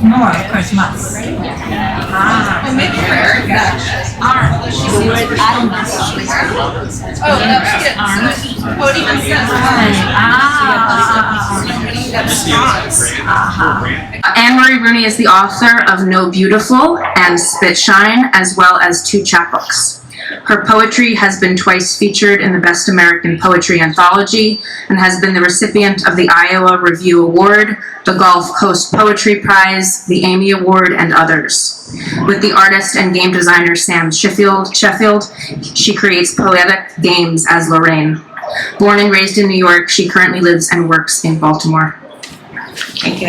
More, of course, must. Well, maybe for Erica. Oh, that's good. Oh, it even says Marie Rooney is the author of No Beautiful and Spitshine, as well as 2 chapbooks. Her poetry has been twice featured in the Best American Poetry Anthology and has been the recipient of the Iowa Review Award, the Gulf Coast Poetry Prize, the Amy Award, and others. With the artist and game designer Sam Sheffield, she creates poetic games as Lorraine. Born and raised in New York, she currently lives and works in Baltimore. Thank you.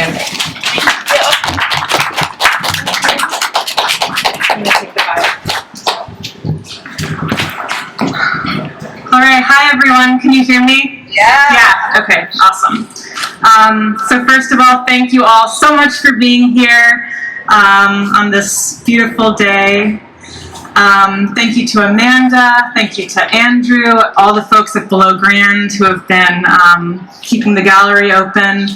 All right, hi everyone, can you hear me? Yeah, okay, awesome. So first of all, thank you all so much for being here on this beautiful day. Thank you to Amanda, thank you to Andrew, all the folks at Below Grand who have been keeping the gallery open.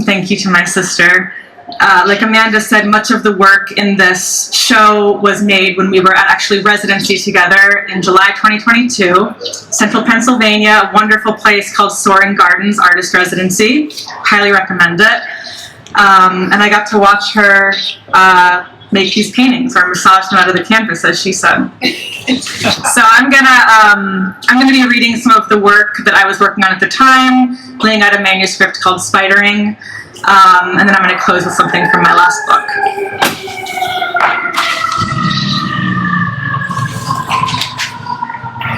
Thank you to my sister. Like Amanda said, much of the work in this show was made when we were at actually residency together in July 2022. Central Pennsylvania, a wonderful place called Soaring Gardens Artist Residency. Highly recommend it. And I got to watch her make these paintings or massage them out of the canvas, as she said. So I'm gonna be reading some of the work that I was working on at the time, laying out a manuscript called Spidering. And then I'm going to close with something from my last book.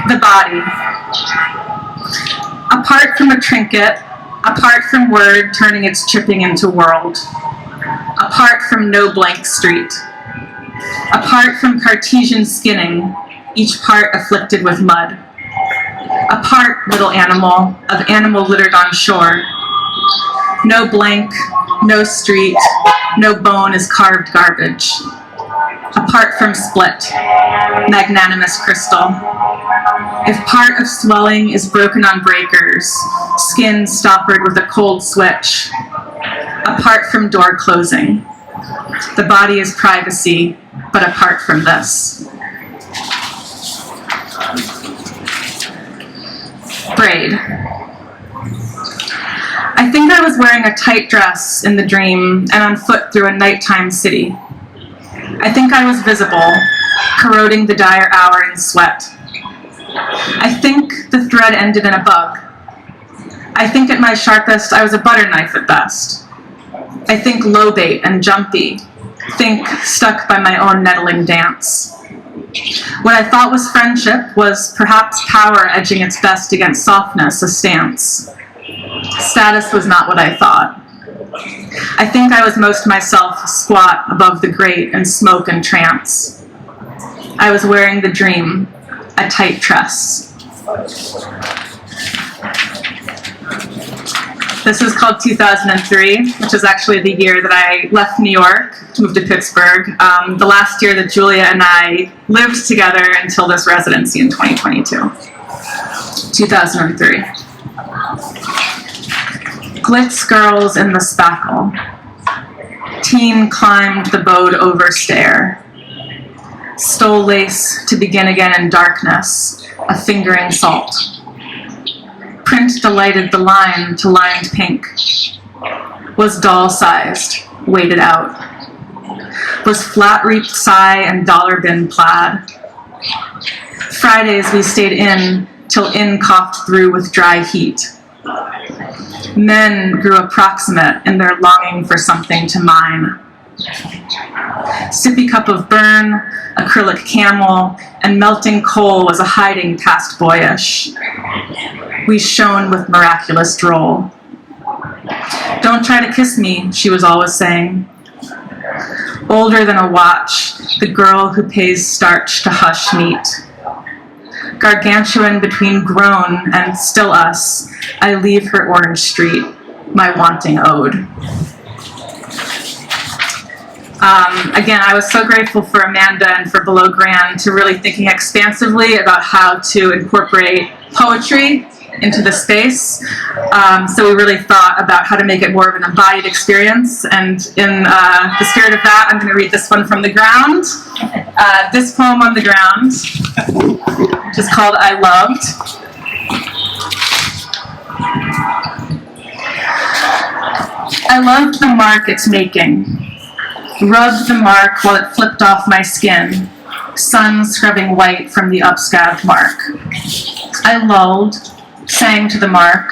The body. Apart from a trinket, apart from word turning its chipping into world, apart from no blank street, apart from Cartesian skinning, each part afflicted with mud, apart, little animal, of animal littered on shore. No blank, no street, no bone is carved garbage. Apart from split, magnanimous crystal. If part of swelling is broken on breakers, skin stoppered with a cold switch. Apart from door closing, the body is privacy, but apart from this. Braid. I think I was wearing a tight dress in the dream and on foot through a nighttime city. I think I was visible, corroding the dire hour in sweat. I think the thread ended in a bug. I think at my sharpest I was a butter knife at best. I think low bait and jumpy. Think stuck by my own nettling dance. What I thought was friendship was perhaps power edging its best against softness, a stance. Status was not what I thought. I think I was most myself, squat above the grate in smoke and trance. I was wearing the dream, a tight tress. This is called 2003, which is actually the year that I left New York to move to Pittsburgh. The last year that Julia and I lived together until this residency in 2022. 2003. Glitz girls in the spackle. Teen climbed the bowed over stair. Stole lace to begin again in darkness, a fingering salt. Print delighted the line to lined pink. Was doll-sized, weighted out. Was flat-reaped sigh and dollar bin plaid. Fridays we stayed in till in coughed through with dry heat. Men grew approximate in their longing for something to mine. Sippy cup of burn, acrylic camel, and melting coal was a hiding past boyish. We shone with miraculous droll. Don't try to kiss me, she was always saying. Older than a watch, the girl who pays starch to hush meat. Gargantuan between grown and still us, I leave her orange street, my wanting ode. Again, I was so grateful for Amanda and for Below Grand to really thinking expansively about how to incorporate poetry into the space. So we really thought about how to make it more of an embodied experience. And in the spirit of that, I'm going to read this one from the ground. This poem on the ground, which is called I Loved. I loved the mark it's making. Rubbed the mark while it flipped off my skin. Sun scrubbing white from the upscabbed mark. I lulled, sang to the mark,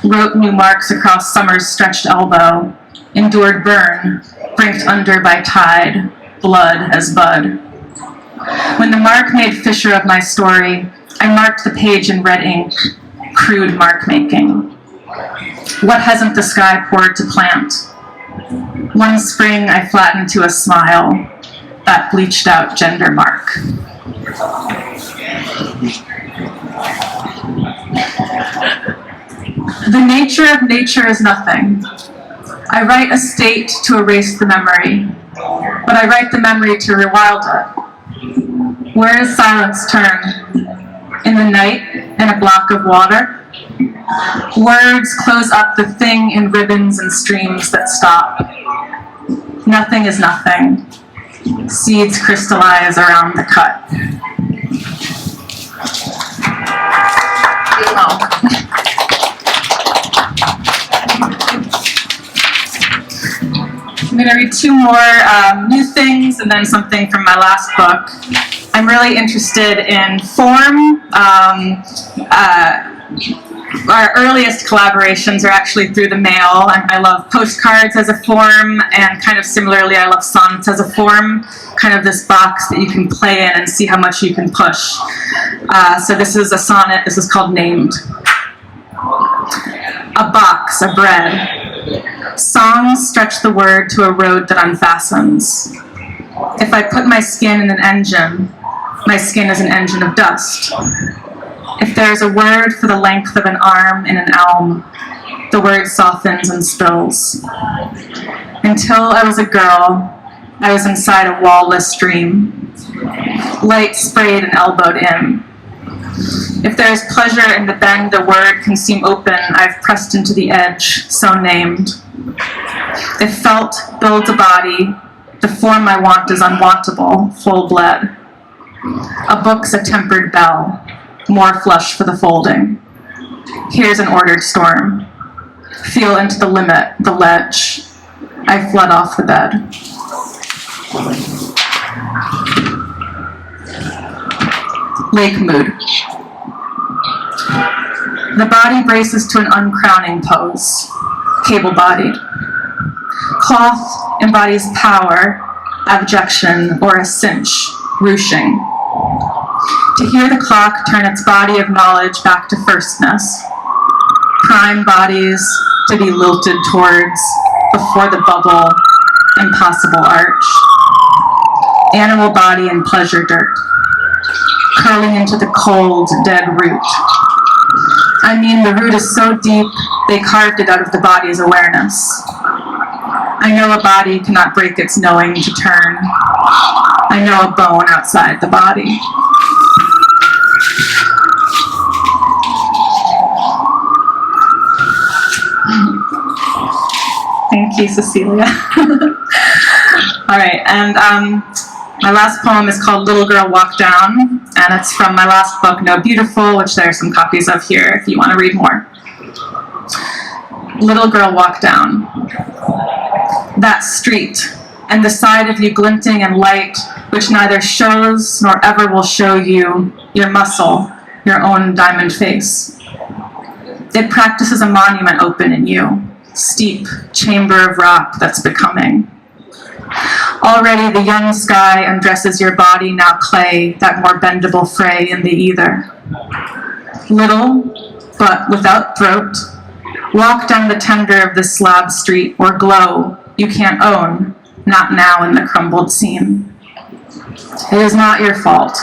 wrote new marks across summer's stretched elbow, endured burn, brinked under by tide, blood as bud. When the mark made Fisher of my story, I marked the page in red ink, crude mark making. What hasn't the sky poured to plant? One spring I flattened to a smile, that bleached out gender mark. The nature of nature is nothing. I write a state to erase the memory, but I write the memory to rewild it. Where does silence turn? In the night, in a block of water? Words close up the thing in ribbons and streams that stop. Nothing is nothing. Seeds crystallize around the cut. I'm going to read two more new things and then something from my last book. I'm really interested in form. Our earliest collaborations are actually through the mail. I love postcards as a form, and kind of similarly, I love sonnets as a form, kind of this box that you can play in and see how much you can push. So this is a sonnet. This is called Named. A box, a bread. Songs stretch the word to a road that unfastens. If I put my skin in an engine, my skin is an engine of dust. If there is a word for the length of an arm in an elm, the word softens and spills. Until I was a girl, I was inside a wall-less dream. Light sprayed and elbowed in. If there is pleasure in the bend a word can seem open, I've pressed into the edge, so named. If felt builds a body, the form I want is unwantable, full-bled. A book's a tempered bell, more flush for the folding. Here's an ordered storm. Feel into the limit, the ledge. I fled off the bed. Lake mood. The body braces to an uncrowning pose, cable-bodied. Cloth embodies power, abjection, or a cinch, ruching. To hear the clock turn its body of knowledge back to firstness. Prime bodies to be lilted towards, before the bubble, impossible arch. Animal body in pleasure dirt, curling into the cold, dead root. I mean, the root is so deep, they carved it out of the body's awareness. I know a body cannot break its knowing to turn. I know a bone outside the body. Thank you, Cecilia. All right, and my last poem is called Little Girl Walk Down, and it's from my last book, No Beautiful, which there are some copies of here if you want to read more. Little Girl Walk Down. That street, and the side of you glinting in light, which neither shows nor ever will show you your muscle, your own diamond face. It practices a monument open in you, steep chamber of rock that's becoming. Already the young sky undresses your body, now clay, that more bendable fray in the ether. Little, but without throat, walk down the tender of this slab street, or glow you can't own, not now in the crumbled scene. It is not your fault,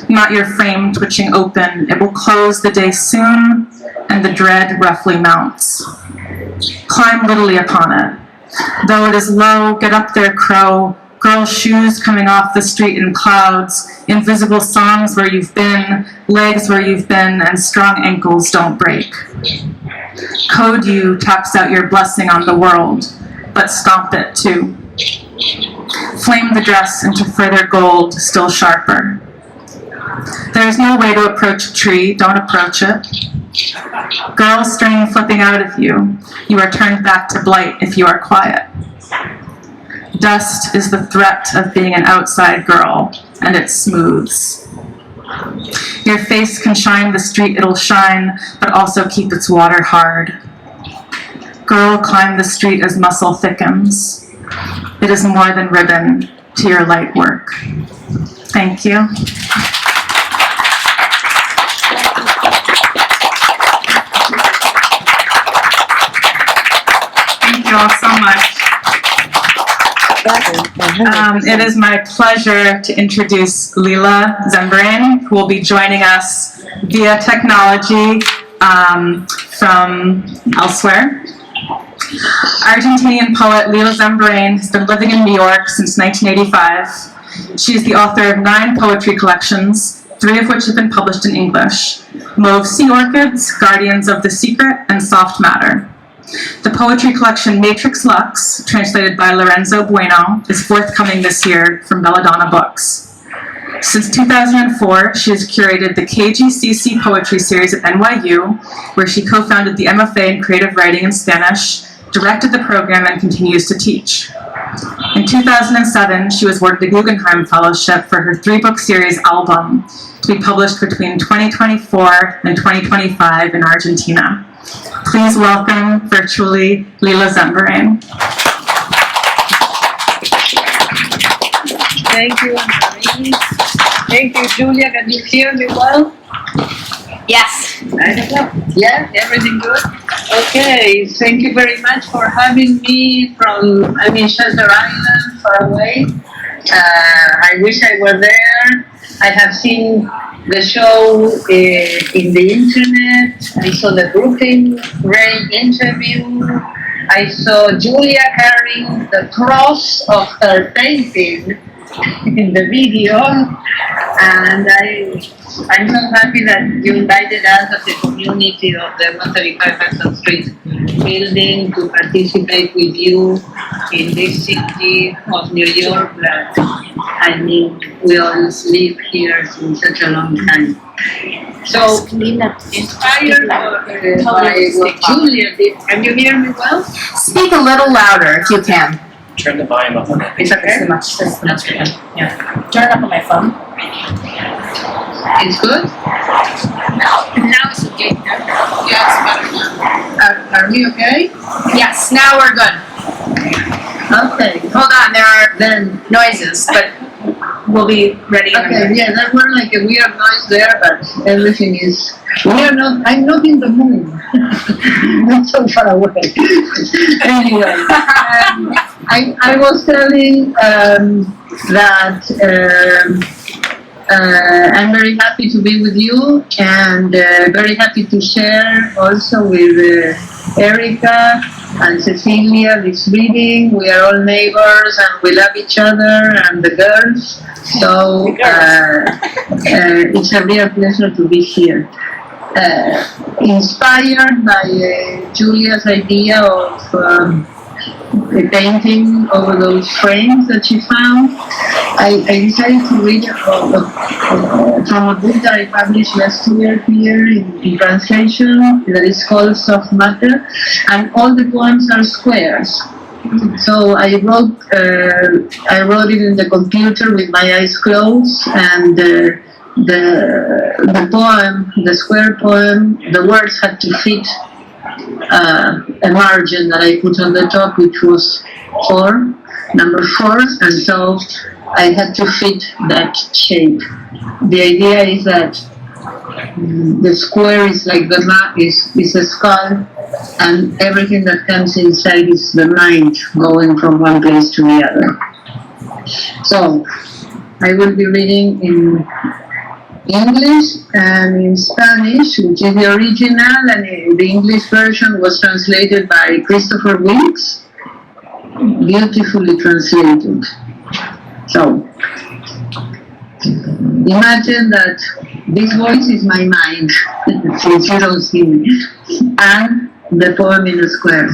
not your frame twitching open. It will close the day soon, and the dread roughly mounts. Climb littly upon it. Though it is low, get up there, crow, Girls' shoes coming off the street in clouds, invisible songs where you've been, legs where you've been, and strong ankles don't break. Code you taps out your blessing on the world, but stomp it too. Flame the dress into further gold, still sharper. There is no way to approach a tree, don't approach it. Girl string flipping out of you, you are turned back to blight if you are quiet. Dust is the threat of being an outside girl, and it smooths. Your face can shine the street it'll shine, but also keep its water hard. Girl, climb the street as muscle thickens. It is more than ribbon to your light work. Thank you. Thank you all so much. It is my pleasure to introduce Lila Zemborain, who will be joining us via technology from elsewhere. Argentinian poet Lila Zemborain has been living in New York since 1985. She is the author of 9 poetry collections, 3 of which have been published in English: Mauve Sea Orchids, Guardians of the Secret, and Soft Matter. The poetry collection Matrix Lux, translated by Lorenzo Bueno, is forthcoming this year from Belladonna Books. Since 2004, she has curated the KGCC Poetry Series at NYU, where she co-founded the MFA in Creative Writing in Spanish, directed the program, and continues to teach. In 2007, she was awarded the Guggenheim Fellowship for her 3-book series Album, to be published between 2024 and 2025 in Argentina. Please welcome, virtually, Lila Zemborain. Thank you, Marie. Thank you, Julia. Can you hear me well? Yes. Yeah, everything good? Okay, thank you very much for having me from, Shelter Island, far away. I wish I were there. I have seen the show in the internet. I saw the Brooklyn Ray interview. I saw Julia carrying the cross of her painting in the video, and I'm so happy that you invited us as a community of the 135 Hudson Street building to participate with you in this city of New York that, we all live here since such a long time. So, inspired by what Julia did, can you hear me well? Speak a little louder if you can. Turn the volume up on that. It's okay. That's much good. Yeah. Turn it up on my phone. It's good? Now it's okay. Yeah, it's better now. Are we okay? Yes, now we're good. Okay. Hold on, there are Then, noises, but we'll be ready. okay, yeah, there were like a weird noise there, but everything is, I'm not in the moon. Not so far away. Anyway, I was telling that I'm very happy to be with you, and very happy to share also with Erica and Cecilia this reading. We are all neighbors and we love each other and the girls. So it's a real pleasure to be here. Inspired by Julia's idea of a painting over those frames that she found, I decided to read from a book that I published last year here in translation that is called Soft Matter, and all the poems are squares. So I wrote it in the computer with my eyes closed, and the poem, the square poem, the words had to fit a margin that I put on the top, which was number 4, and so I had to fit that shape. The idea is that the square is like the map, is a skull, and everything that comes inside is the mind going from one place to the other. So I will be reading in English and in Spanish, which is the original, and the English version was translated by Christopher Wilkes, beautifully translated. So, imagine that this voice is my mind, since you don't see me, and the poem in a square.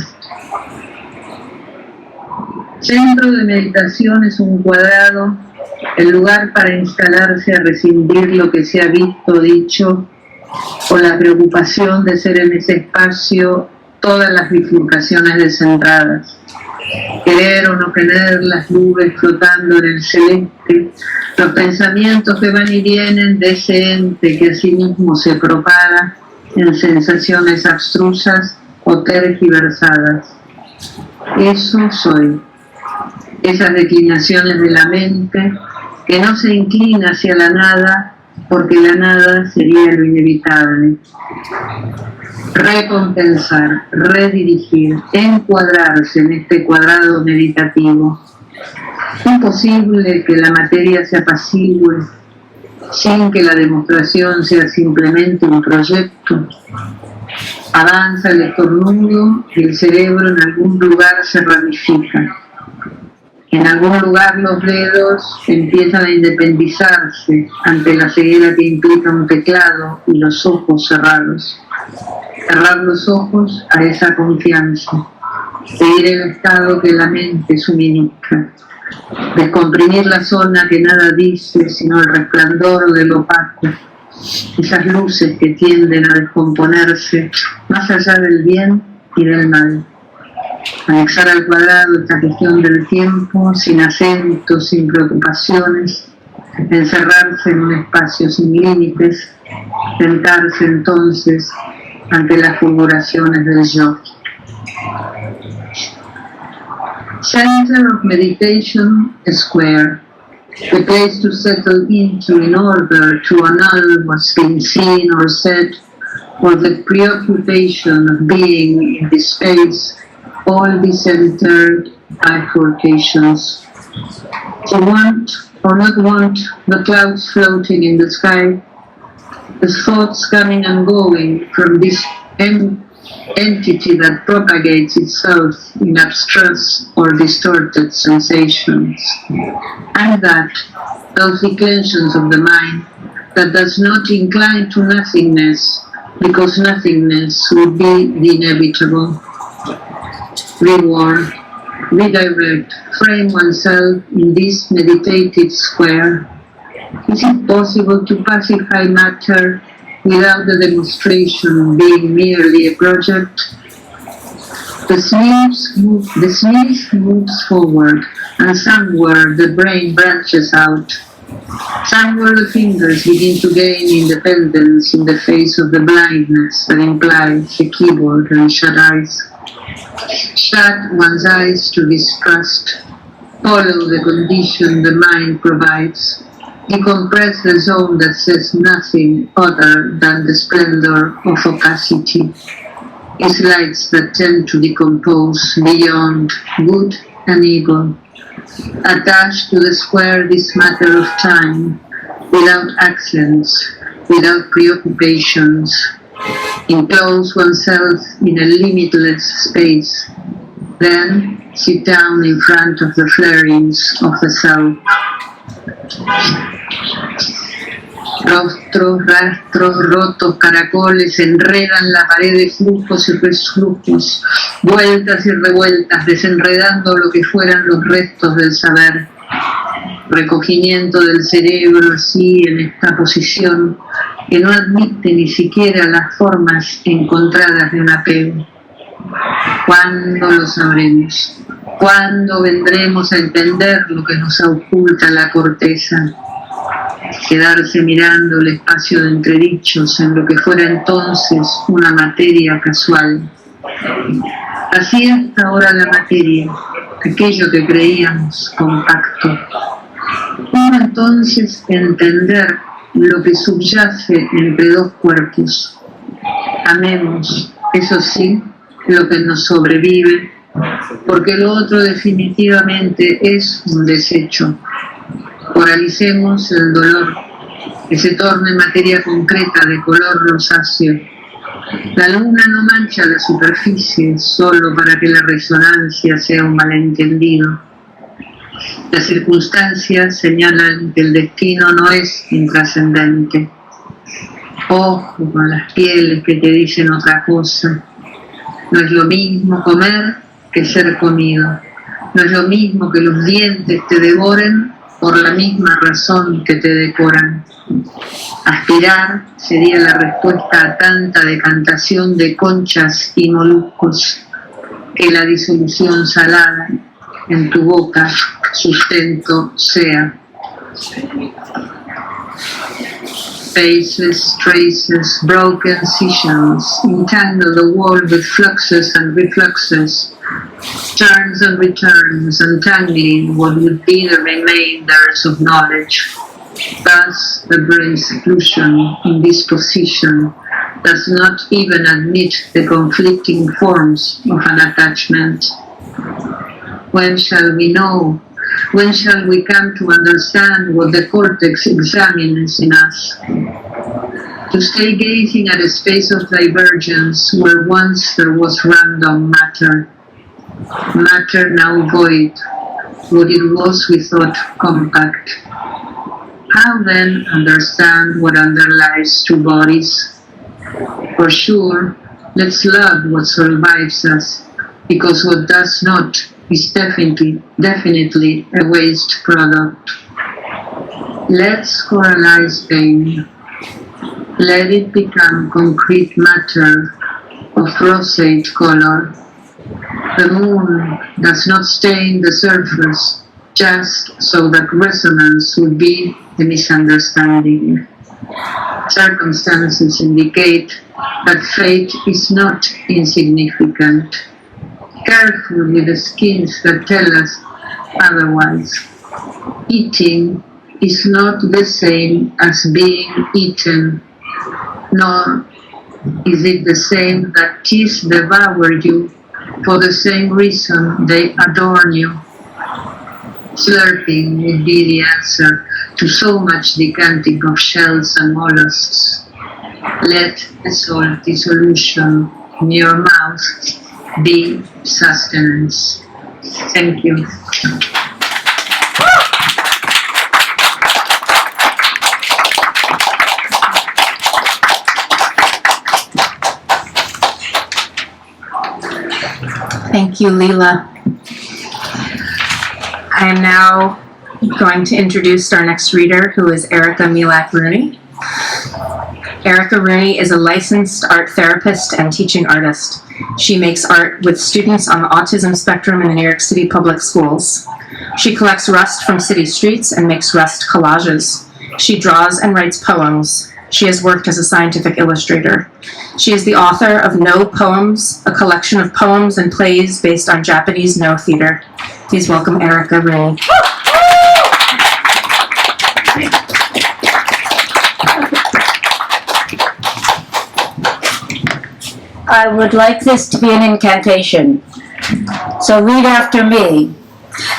Centro de meditación es un cuadrado, el lugar para instalarse a rescindir lo que se ha visto, dicho, o la preocupación de ser en ese espacio todas las bifurcaciones descentradas. Querer o no querer, las nubes flotando en el celeste, los pensamientos que van y vienen de ese ente que a sí mismo se propaga en sensaciones abstrusas o tergiversadas. Eso soy. Esas declinaciones de la mente que no se inclina hacia la nada porque la nada sería lo inevitable. Recompensar, redirigir, encuadrarse en este cuadrado meditativo. Imposible que la materia se apacigüe sin que la demostración sea simplemente un proyecto. Avanza el estornudo y el cerebro en algún lugar se ramifica. En algún lugar los dedos empiezan a independizarse ante la ceguera que implica un teclado y los ojos cerrados. Cerrar los ojos a esa confianza, seguir el estado que la mente suministra, descomprimir la zona que nada dice sino el resplandor del opaco, esas luces que tienden a descomponerse más allá del bien y del mal. Anexar al cuadrado esta cuestión del tiempo, sin acentos, sin preocupaciones, encerrarse en un espacio sin límites, sentarse entonces ante las fulguraciones del yo. Center of meditation, a square, the place to settle into in order to annul what's been seen or said, or the preoccupation of being in this space, all decentered bifurcations. To want or not want the clouds floating in the sky, the thoughts coming and going from this entity that propagates itself in abstruse or distorted sensations, and that those declensions of the mind that does not incline to nothingness, because nothingness would be the inevitable. Reward, redirect, frame oneself in this meditative square. Is it possible to pacify matter without the demonstration being merely a project? The smith moves forward, and somewhere the brain branches out. Somewhere the fingers begin to gain independence in the face of the blindness that implies a keyboard and shut eyes. Shut one's eyes to distrust, follow the condition the mind provides, decompress the zone that says nothing other than the splendor of opacity, its lights that tend to decompose beyond good and evil. Attach to the square this matter of time, without accents, without preoccupations. Enclose oneself in a limitless space, then sit down in front of the flarings of the self. Rostros, rastros, rotos, caracoles enredan la pared de flujos y reflujos, vueltas y revueltas, desenredando lo que fueran los restos del saber. Recogimiento del cerebro así en esta posición que no admite ni siquiera las formas encontradas de un apego. ¿Cuándo lo sabremos? ¿Cuándo vendremos a entender lo que nos oculta la corteza? Quedarse mirando el espacio de entredichos en lo que fuera entonces una materia casual. Así está ahora la materia, aquello que creíamos compacto. ¿Cómo entonces entender lo que subyace entre dos cuerpos? Amemos, eso sí, lo que nos sobrevive, porque lo otro definitivamente es un desecho. Oralicemos el dolor, que se torne materia concreta de color rosáceo. La luna no mancha la superficie solo para que la resonancia sea un malentendido. Las circunstancias señalan que el destino no es intrascendente. Ojo con las pieles que te dicen otra cosa. No es lo mismo comer que ser comido. No es lo mismo que los dientes te devoren por la misma razón que te decoran. Aspirar sería la respuesta a tanta decantación de conchas y moluscos, que la disolución salada en tu boca sustento sea. Faces, traces, broken seashells, entangle the world with fluxes and refluxes, turns and returns, untangling what would be the remainders of knowledge. Thus, the brain's seclusion in this position does not even admit the conflicting forms of an attachment. When shall we know? When shall we come to understand what the cortex examines in us? To stay gazing at a space of divergence where once there was random matter. Matter now void, what it was we thought compact. How then understand what underlies two bodies? For sure, let's love what survives us, because what does not is definitely a waste product. Let's coralize pain. Let it become concrete matter of roseate color. The moon does not stain the surface just so that resonance would be a misunderstanding. Circumstances indicate that fate is not insignificant. Careful with the skins that tell us otherwise. Eating is not the same as being eaten, nor is it the same that teeth devour you for the same reason they adorn you. Slurping would be the answer to so much decanting of shells and mollusks. Let the salty solution in your mouth be sustenance. Thank you. Thank you, Lila. I am now going to introduce our next reader, who is Marie Rooney. Marie Rooney is a licensed art therapist and teaching artist. She makes art with students on the autism spectrum in the New York City public schools. She collects rust from city streets and makes rust collages. She draws and writes poems. She has worked as a scientific illustrator. She is the author of No Poems, a collection of poems and plays based on Japanese No theater. Please welcome Marie Rooney. I would like this to be an incantation. So read after me.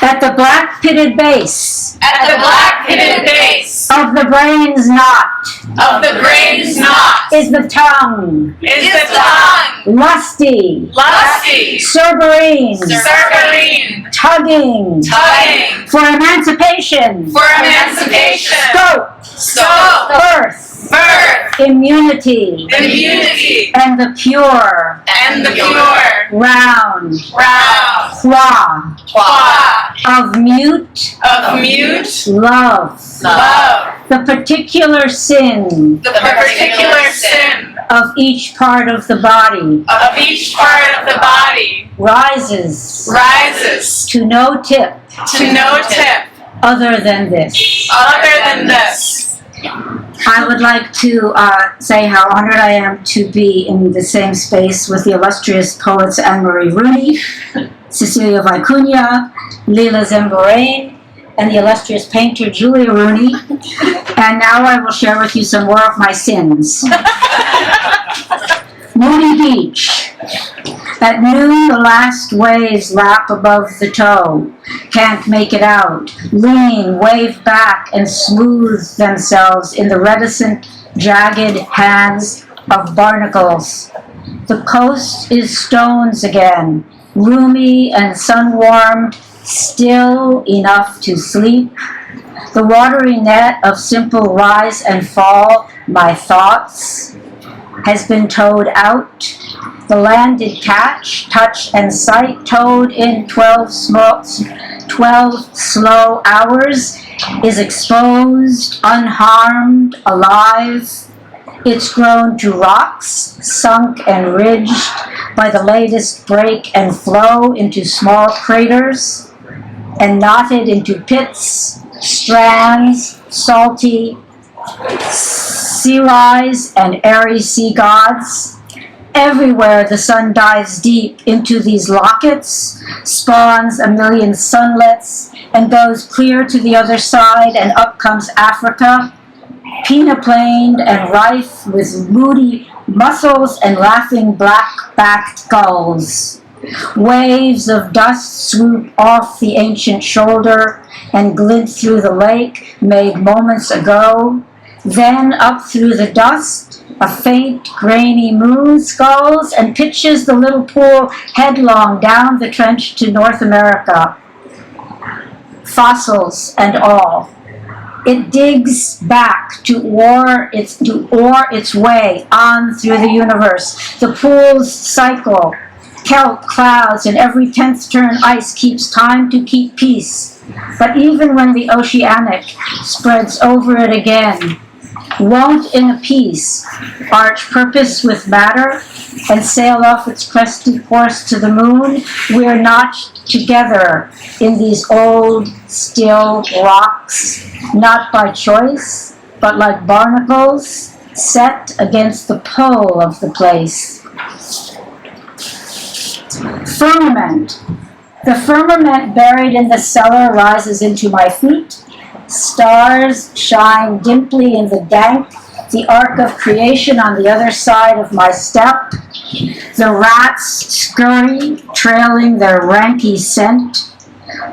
At the black pitted base. At the black pitted base. Of the brain's knot. Of the brain's knot. Is the tongue. Is the tongue. Lusty. Lusty. Serberine. Serberine. Tugging. Tugging. For emancipation. For emancipation. Scope. Scope. Birth. Birth. Immunity. Immunity. And the pure. And the pure. Round. Round. Claw. Claw. Of mute. Of mute. Love. Love. The particular sin. The particular sin. Of each part of the body. Of each part of the body. Rises. Rises. To no tip. To no tip. Other than this. Other than this. I would like to say how honored I am to be in the same space with the illustrious poets Marie Rooney, Cecilia Vicuña, Lila Zemborain, and the illustrious painter Julia Rooney. And now I will share with you some more of my sins. Moody Beach. At noon, the last waves lap above the toe. Can't make it out. Lean, wave back, and smooth themselves in the reticent, jagged hands of barnacles. The coast is stones again, roomy and sun-warmed, still enough to sleep. The watery net of simple rise and fall, my thoughts, has been towed out. The landed catch, touch and sight, towed in 12 slow hours, is exposed, unharmed, alive. It's grown to rocks, sunk and ridged by the latest break and flow into small craters, and knotted into pits, strands, salty, sea lies and airy sea gods. Everywhere the sun dives deep into these lockets, spawns a million sunlets, and goes clear to the other side, and up comes Africa, penaplaned and rife with moody mussels and laughing black-backed gulls. Waves of dust swoop off the ancient shoulder and glint through the lake made moments ago. Then up through the dust, a faint, grainy moon sculls and pitches the little pool headlong down the trench to North America. Fossils and all. It digs back to oar its way on through the universe. The pools cycle. Kelp clouds and every 10th turn ice keeps time to keep peace. But even when the oceanic spreads over it again, won't in a piece arch purpose with matter and sail off its crested course to the moon? We're notched together in these old, still rocks, not by choice, but like barnacles set against the pole of the place. Firmament. The firmament buried in the cellar rises into my feet. Stars shine dimply in the dank, the arc of creation on the other side of my step. The rats scurry, trailing their ranky scent.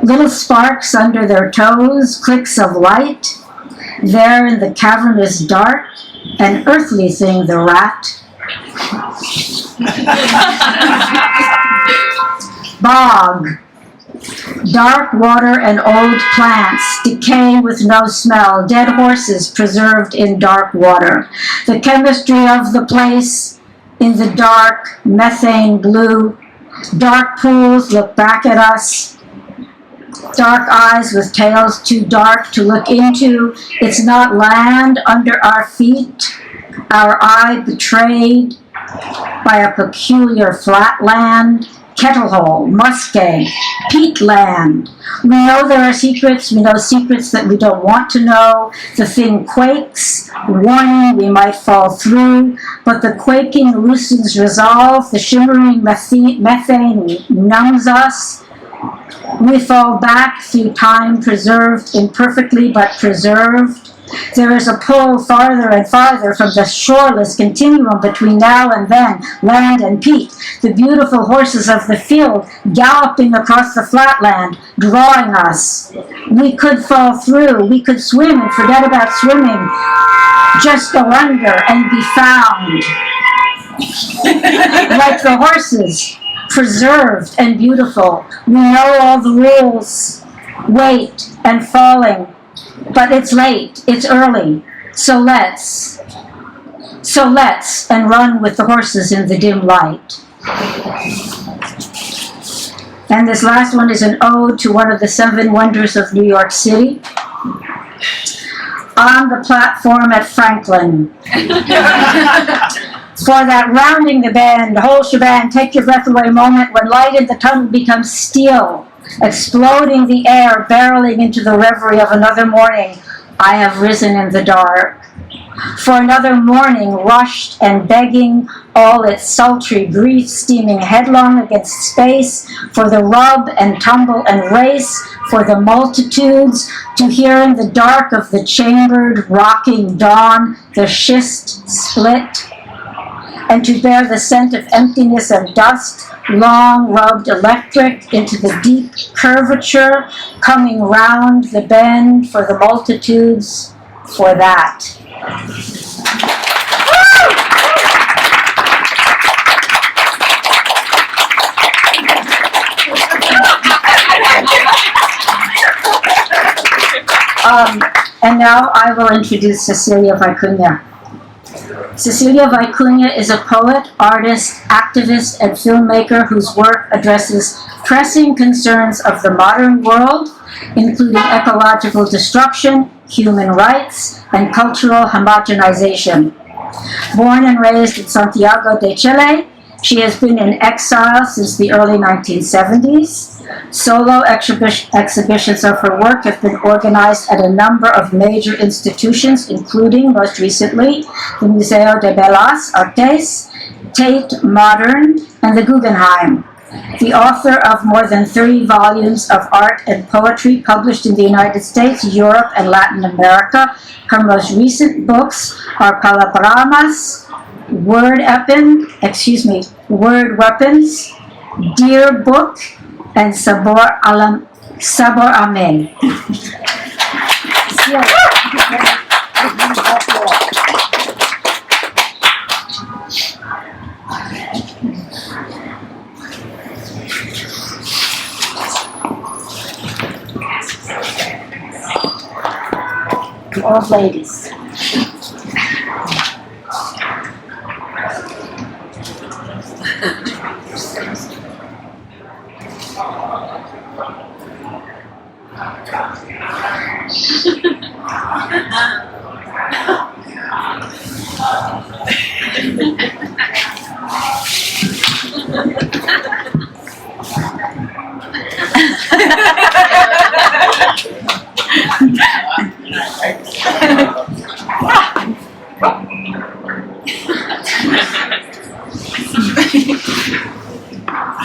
Little sparks under their toes, clicks of light. There in the cavernous dark, an earthly thing, the rat. Bog. Dark water and old plants, decay with no smell, dead horses preserved in dark water. The chemistry of the place in the dark, methane blue. Dark pools look back at us. Dark eyes with tails too dark to look into. It's not land under our feet. Our eye betrayed by a peculiar flatland. Kettlehole, muskeg, peatland. We know there are secrets. We know secrets that we don't want to know. The thing quakes, warning we might fall through, but the quaking loosens resolve. The shimmering methane numbs us. We fall back through time preserved, imperfectly but preserved. There is a pull farther and farther from the shoreless continuum between now and then, land and peak. The beautiful horses of the field galloping across the flatland, drawing us. We could fall through, we could swim and forget about swimming. Just go under and be found. Like the horses, preserved and beautiful. We know all the rules. Wait and falling. But it's late, it's early, so let's, and run with the horses in the dim light. And this last one is an ode to one of the 7 wonders of New York City. On the platform at Franklin. For that rounding the bend, whole shebang, take your breath away moment when light in the tunnel becomes steel. Exploding the air, barreling into the reverie of another morning, I have risen in the dark. For another morning, rushed and begging, all its sultry grief steaming headlong against space, for the rub and tumble and race, for the multitudes, to hear in the dark of the chambered, rocking dawn, the schist split, and to bear the scent of emptiness and dust, long rubbed electric into the deep curvature, coming round the bend for the multitudes, for that. And now I will introduce Cecilia Vicuña. Cecilia Vicuña is a poet, artist, activist, and filmmaker whose work addresses pressing concerns of the modern world, including ecological destruction, human rights, and cultural homogenization. Born and raised in Santiago de Chile, she has been in exile since the early 1970s. Solo exhibitions of her work have been organized at a number of major institutions, including, most recently, the Museo de Bellas Artes, Tate Modern, and the Guggenheim. The author of more than 30 volumes of art and poetry published in the United States, Europe, and Latin America. Her most recent books are Palabramas, Word Weapons, Dear Book, and Sabor Amén. All ladies.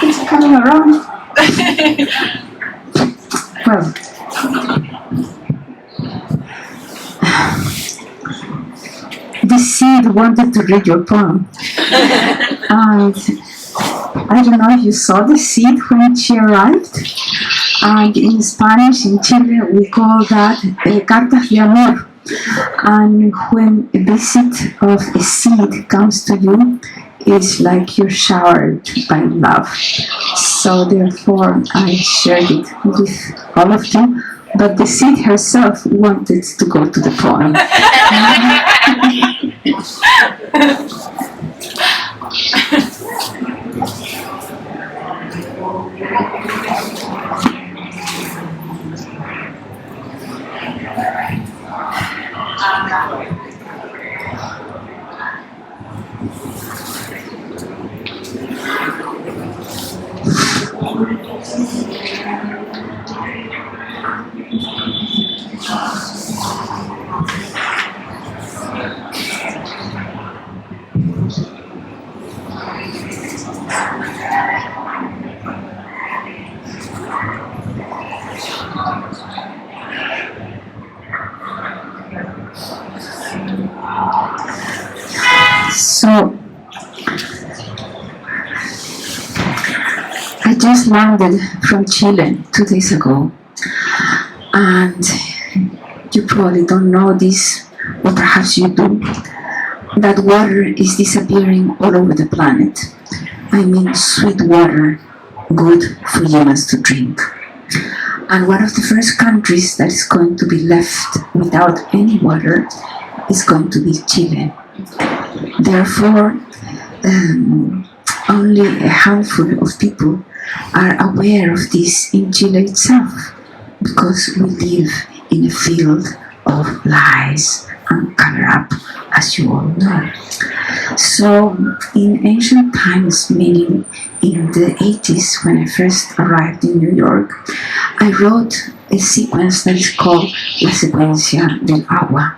It's coming around. Well, the seed wanted to read your poem. And I don't know if you saw the seed when she arrived. And in Spanish, in Chile, we call that cartas de amor. And when a visit of a seed comes to you, it's like you're showered by love. So therefore, I shared it with all of you. But the seed herself wanted to go to the poem. So, I just landed from Chile 2 days ago, and you probably don't know this, or perhaps you do, that water is disappearing all over the planet. I mean sweet water, good for humans to drink. And one of the first countries that is going to be left without any water is going to be Chile. Therefore, only a handful of people are aware of this in Chile itself, because we live in a field of lies and cover-up, as you all know. So, in ancient times, meaning in the 80s, when I first arrived in New York, I wrote a sequence that is called La Secuencia del Agua.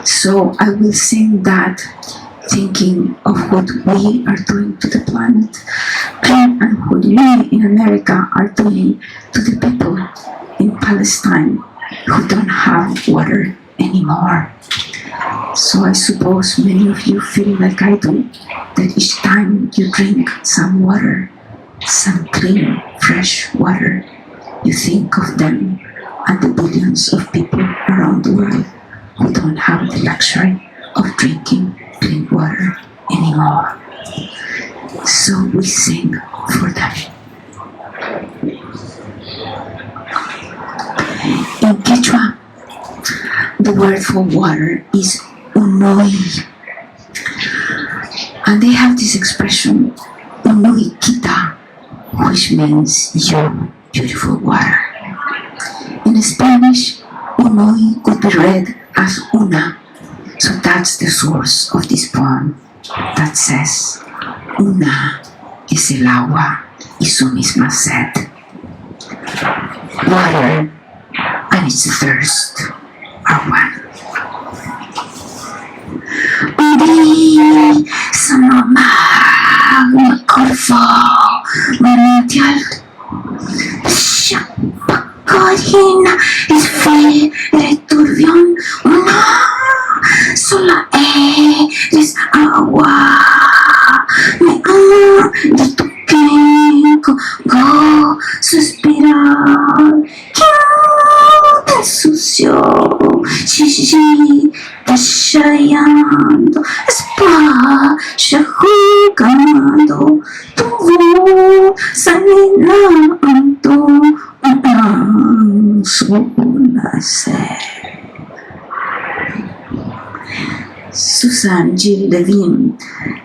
So I will sing that, thinking of what we are doing to the planet and what we in America are doing to the people in Palestine who don't have water anymore. So I suppose many of you feel like I do, that each time you drink some water, some clean, fresh water, you think of them and the billions of people around the world who don't have the luxury of drinking clean water anymore. So we sing for them. In Quechua, the word for water is unoi. And they have this expression, unoi kita, which means you, beautiful water. In Spanish, unoi could be read as una. So that's the source of this poem that says, una es el agua y su misma sed. Water and its thirst are one. Uri sa magma corfo manantial siya pagkain es fere turbión una sola eres agua me amo de tu queco go suspirar que te sucio xixi desayando espacio jugando tu voz sanando una sed. Susan G. Levine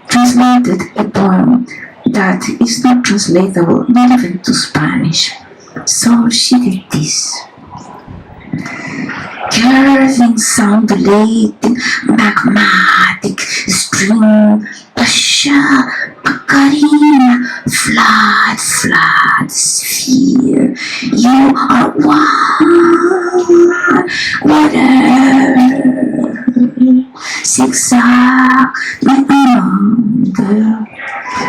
translated a poem that is not translatable, not even to Spanish. So she did this. Curving, sound-related, magmatic string, pasha, pacarina, flat sphere. You are one, water. Zigzag, my under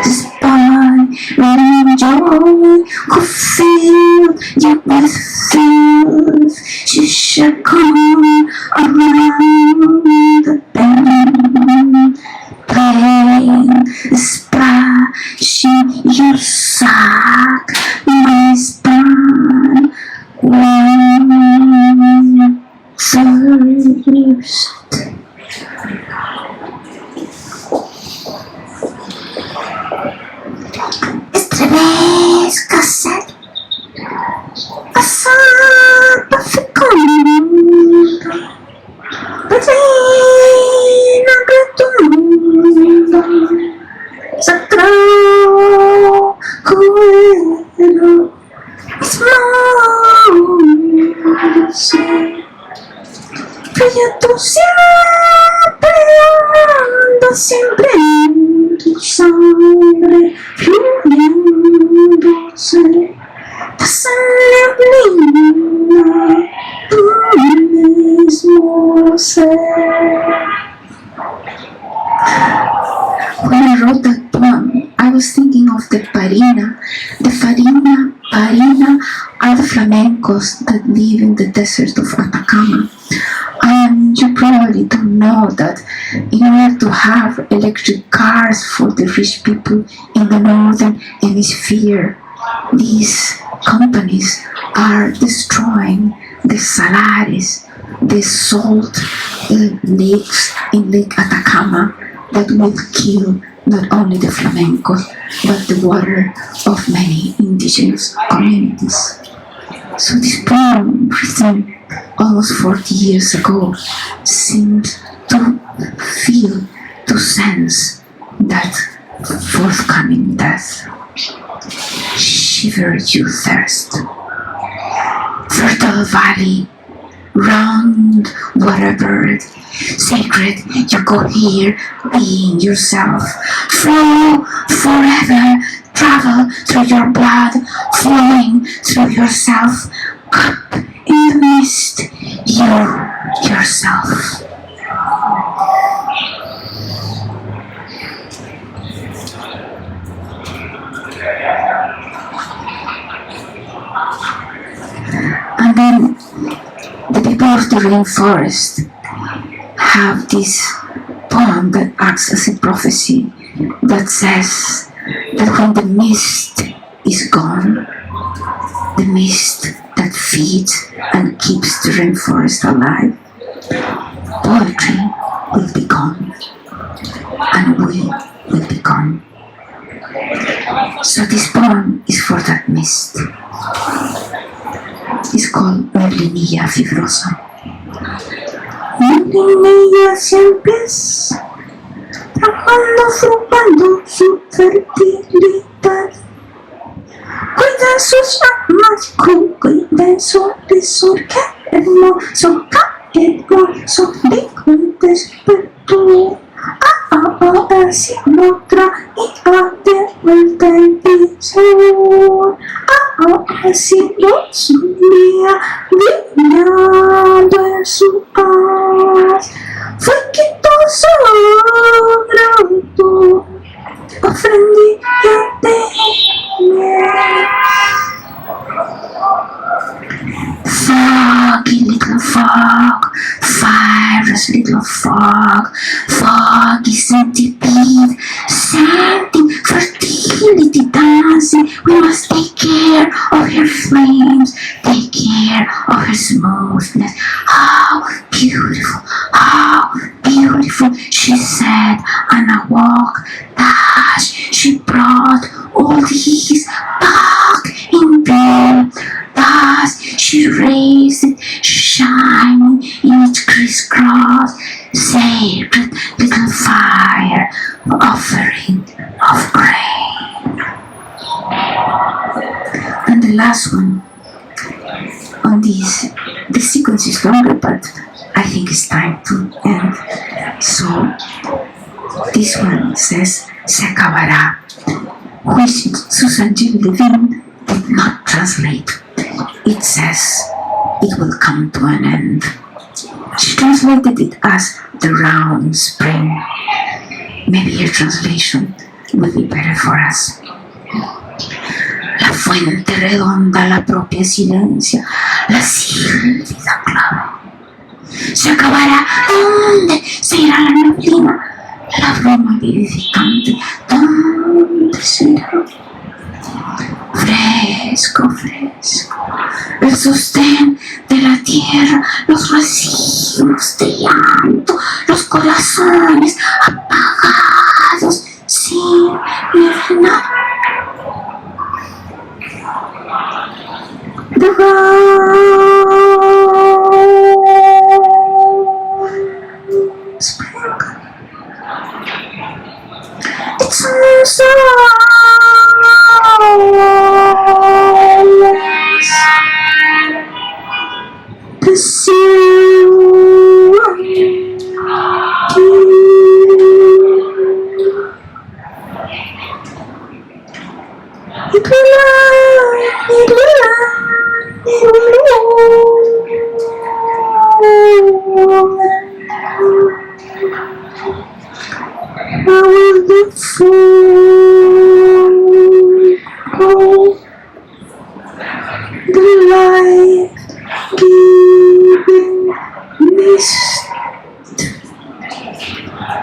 the spine, running joy, could feel you with filth. She should come around the bend, playing, splashing your sack, my spine, one thirst. Estremezca sed, pasando fecunda, plena gratunda, sagrado cuero, esmoso, brillando siempre en tu sangre, fluyéndose, pasa neblina, tu mismo ser. When I wrote that poem, I was thinking of the Parina. The Parina are the flamencos that live in the desert of Atacama. And you probably don't know that in order to have electric cars for the rich people in the northern hemisphere, these companies are destroying the salares, the salt lakes in Lake Atacama that will kill not only the flamencos, but the water of many indigenous communities. So this poem, written almost 40 years ago, seemed to feel, to sense that forthcoming death. Shiver you thirst. Fertile valley, round water bird, sacred, you go here, being yourself. Flow forever, travel through your blood, flowing through yourself. Up in the mist, you're yourself. And then the people of the rainforest have this poem that acts as a prophecy that says that when the mist is gone, the mist that feeds and keeps the rainforest alive, poetry will be gone, and we will be gone. So this poem is for that mist. It's called Urlinilla fibrosa. en ella siempre es frugando su fertilidad. Cuida sus llamas, cuida su tesoro, qué hermoso, dijo el despertó. Ahora sí lo traía de vuelta el piso. Ahora sí lo subía, brillando en su paz. Fue quitoso, grato, ofrendí a temer. Foggy little fog, fierce little fog, foggy centipede, scenting fertility dancing. We must take care of her flames, take care of her smoothness. How beautiful, she said on a walk. Dash, she brought all these back in bloom. Thus she raised it, shining in its crisscross, sacred little fire, offering of grain. And the last one on this, the sequence is longer, but I think it's time to end. So this one says, se acabará, which Susan G. Levine did not translate. It says it will come to an end. She translated it as the round spring. Maybe her translation would be better for us. La fuente redonda, la propia silencia, la sílvida clave. Se acabará. ¿Dónde se irá la neblina? La bruma vivificante. ¿Dónde se irá? Fresco, el sostén de la tierra, los racimos de llanto, los corazones apagados sin nada. The spring. It's so the sea How will the fool go? The life-giving mist.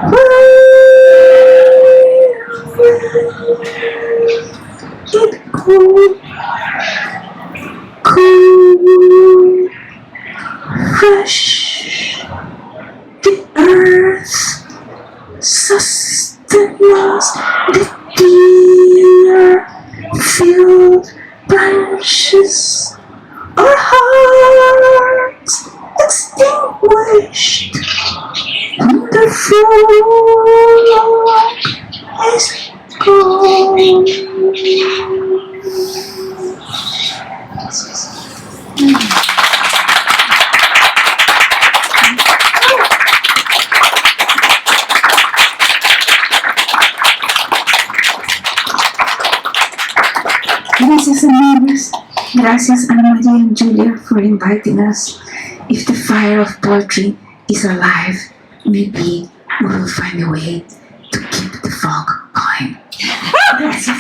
Where it cold, cool, fresh, the earth sustenance, the tear-filled branches, our hearts extinguished, and the fool is gone. Gracias amigos, gracias Ana Maria and Julia for inviting us. If the fire of poetry is alive, maybe we will find a way to keep the fog going. Gracias.